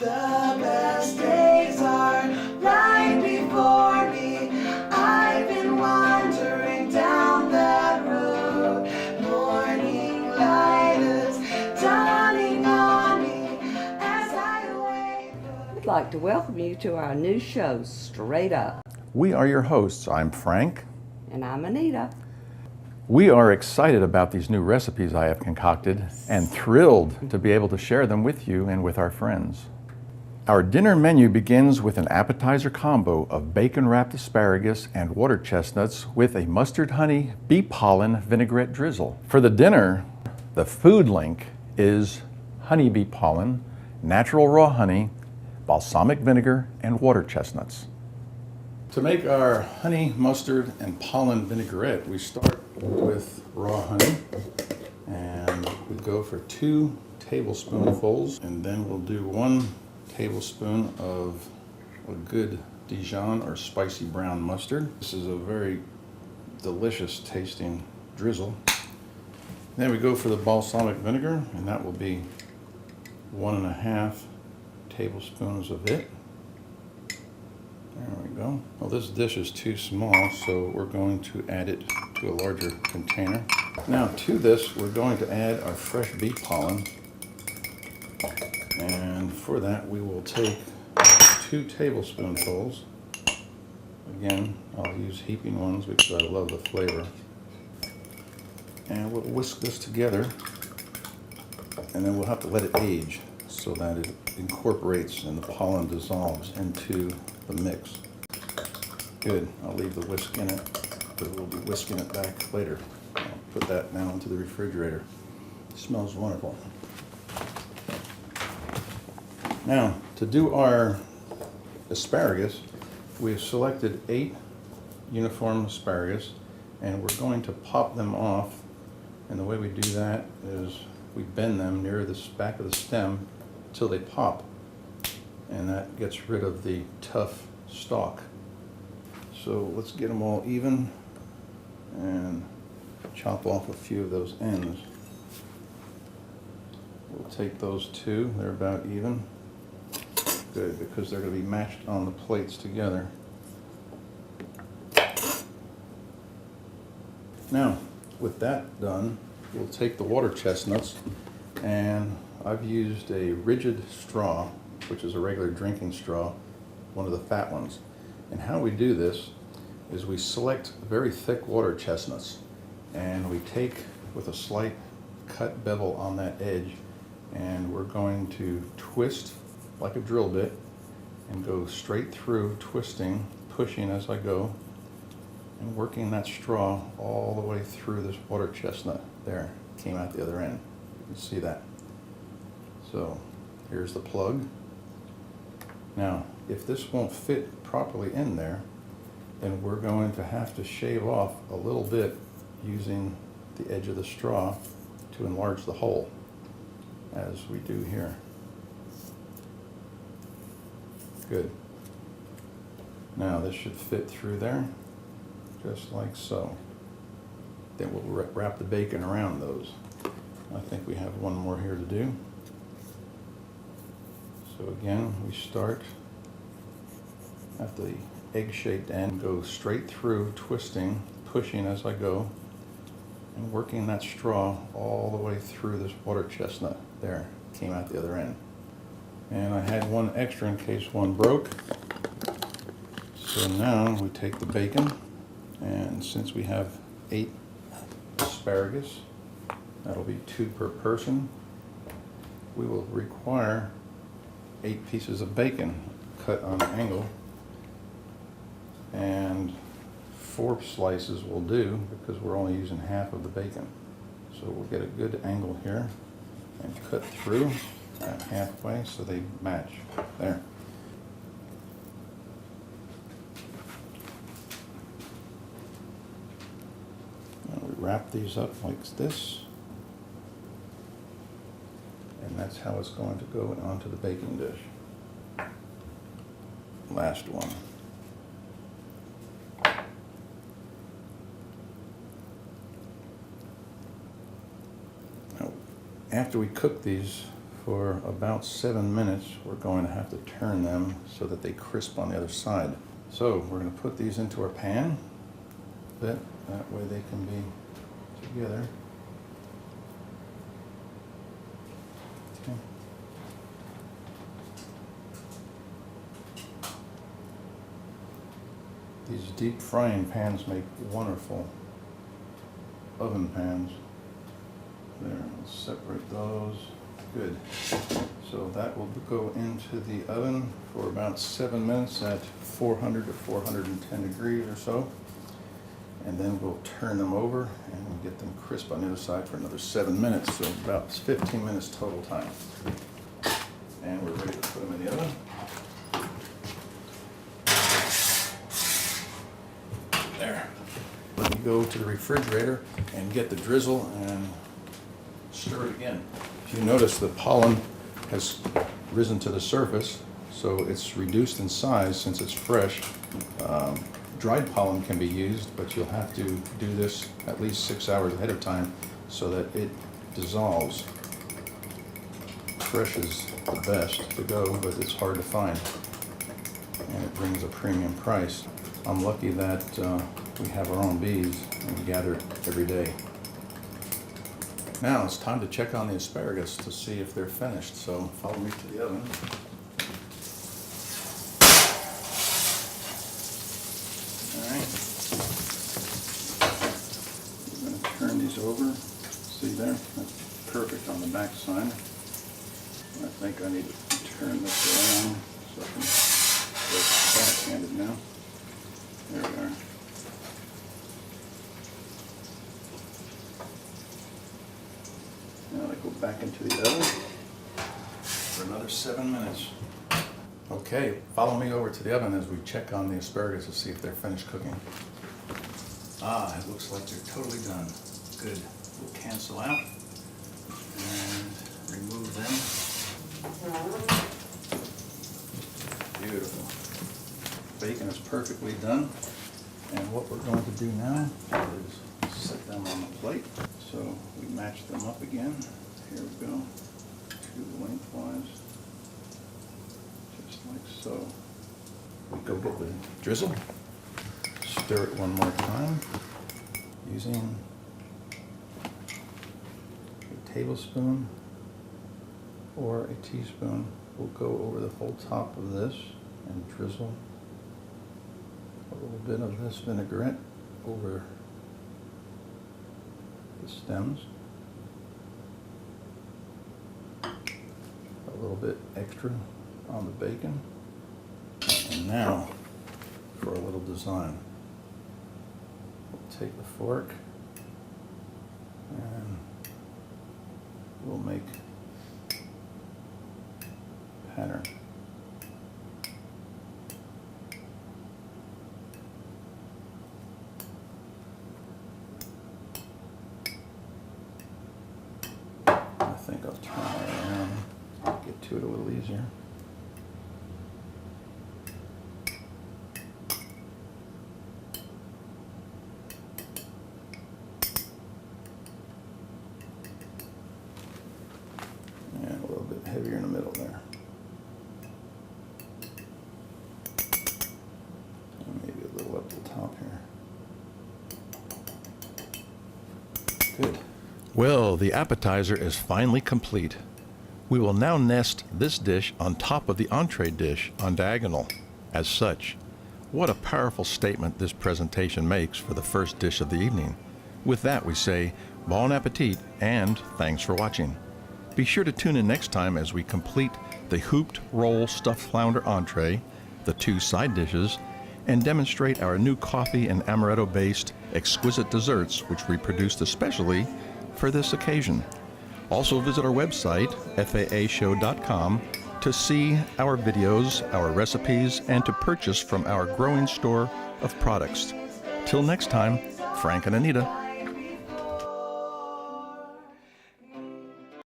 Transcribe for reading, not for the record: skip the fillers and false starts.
The best days are right before me. I've been wandering down that road. Morning light is dawning on me as I wait. We'd like to welcome you to our new show, Straight Up. We are your hosts. I'm Frank. And I'm Anita. We are excited about these new recipes I have concocted and thrilled to be able to share them with you and with our friends. Our dinner menu begins with an appetizer combo of bacon-wrapped asparagus and water chestnuts with a mustard honey bee pollen vinaigrette drizzle. For the dinner, the food link is honey bee pollen, natural raw honey, balsamic vinegar, and water chestnuts. To make our honey, mustard, and pollen vinaigrette, we start with raw honey, and we go for 2 tablespoonfuls, and then we'll do 1 tablespoon of a good Dijon or spicy brown mustard. This is a very delicious tasting drizzle. Then we go for the balsamic vinegar, and that will be 1.5 tablespoons of it. There we go. Well, this dish is too small, so we're going to add it to a larger container. Now to this, we're going to add our fresh bee pollen. And for that, we will take 2 tablespoonfuls. Again, I'll use heaping ones because I love the flavor. And we'll whisk this together, and then we'll have to let it age so that it incorporates and the pollen dissolves into the mix. Good. I'll leave the whisk in it, but we'll be whisking it back later. I'll put that now into the refrigerator. It smells wonderful. Now, to do our asparagus, we've selected 8 uniform asparagus, and we're going to pop them off. And the way we do that is we bend them near the back of the stem till they pop, and that gets rid of the tough stalk. So let's get them all even and chop off a few of those ends. We'll take those 2, they're about even. Good, because they're going to be matched on the plates together. Now, with that done, we'll take the water chestnuts, and I've used a rigid straw, which is a regular drinking straw, one of the fat ones. And how we do this is we select very thick water chestnuts, and we take with a slight cut bevel on that edge, and we're going to twist like a drill bit and go straight through, twisting, pushing as I go, and working that straw all the way through this water chestnut. There, came out the other end. You can see that. So here's the plug. Now, if this won't fit properly in there, then we're going to have to shave off a little bit using the edge of the straw to enlarge the hole, as we do here. Good. Now this should fit through there, just like so. Then we'll wrap the bacon around those. I think we have one more here to do. So again, we start at the egg-shaped end, go straight through, twisting, pushing as I go, and working that straw all the way through this water chestnut. There, came out the other end. And I had one extra in case one broke. So now we take the bacon, and since we have 8 asparagus, that'll be 2 per person, we will require 8 pieces of bacon cut on an angle, and 4 slices will do because we're only using half of the bacon. So we'll get a good angle here and cut through at halfway so they match. There. Now we wrap these up like this, and that's how it's going to go onto the baking dish. Last one. Now, after we cook these for about 7 minutes. We're going to have to turn them so that they crisp on the other side. So we're going to put these into our pan. That way they can be together. Okay. These deep frying pans make wonderful oven pans. There, let's separate those. Good. So that will go into the oven for about 7 minutes at 400 to 410 degrees or so. And then we'll turn them over and get them crisp on the other side for another 7 minutes. So about 15 minutes total time. And we're ready to put them in the oven. There. Let me go to the refrigerator and get the drizzle and stir it again. If you notice, the pollen has risen to the surface, so it's reduced in size since it's fresh. Dried pollen can be used, but you'll have to do this at least 6 hours ahead of time so that it dissolves. Fresh is the best to go, but it's hard to find, and it brings a premium price. I'm lucky that we have our own bees and we gather every day. Now it's time to check on the asparagus to see if they're finished, so follow me to the oven. Alright. We're going to turn these over. See there? That's perfect on the back side. I think I need to turn this around so I can go back-handed now. There we are. Now they go back into the oven for another 7 minutes. Okay, follow me over to the oven as we check on the asparagus to see if they're finished cooking. Ah, it looks like they're totally done. Good. We'll cancel out and remove them. Beautiful. Bacon is perfectly done. And what we're going to do now is set them on the plate. So we match them up again. Here we go. Two lengthwise. Just like so. We go get the drizzle. Stir it one more time using a tablespoon or a teaspoon. We'll go over the whole top of this and drizzle a little bit of this vinaigrette over the stems. A little bit extra on the bacon. And now for a little design. We'll take the fork and we'll make a pattern. I think I'll turn that around, get to it a little easier. And a little bit heavier in the middle there. And maybe a little up the top here. Good. Well, the appetizer is finally complete. We will now nest this dish on top of the entree dish on diagonal. As such, what a powerful statement this presentation makes for the first dish of the evening. With that, we say, bon appetit and thanks for watching. Be sure to tune in next time as we complete the hooped roll stuffed flounder entree, the two side dishes, and demonstrate our new coffee and amaretto-based exquisite desserts which we produced especially for this occasion. Also visit our website, faashow.com, to see our videos, our recipes, and to purchase from our growing store of products. Till next time, Frank and Anita.